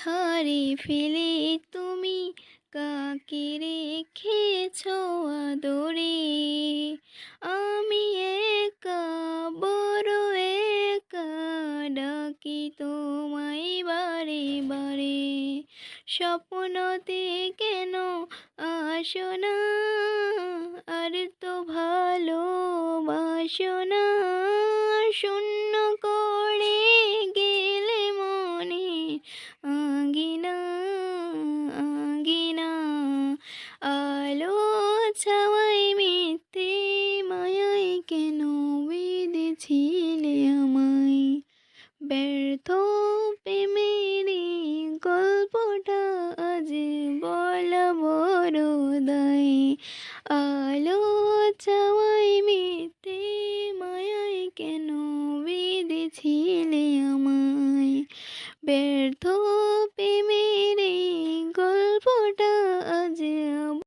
ধারে ফেলে তুমি কাকে রেখেছ আদরে? আমি একা, বড় একা, ডাকি তোমায় বারে বারে। স্বপ্নতে কেন আসো না? আর তো ভালোবাসো না। শূন্য করে গেলে মনে আঙ্গিনা আঙ্গিনা। আলো ছাওয়ায় মিথ্যে মায়ায় কেন বেঁধেছিলে আমায়? ব্যর্থ প্রেমের এই গল্পটা আজ বলা বড় দায়। আলো চাওয়ায় মিথ্যে মায়ায় কেন বেঁধেছিলে আমায়? ব্যর্থ প্রেমের এই গল্পটা আজ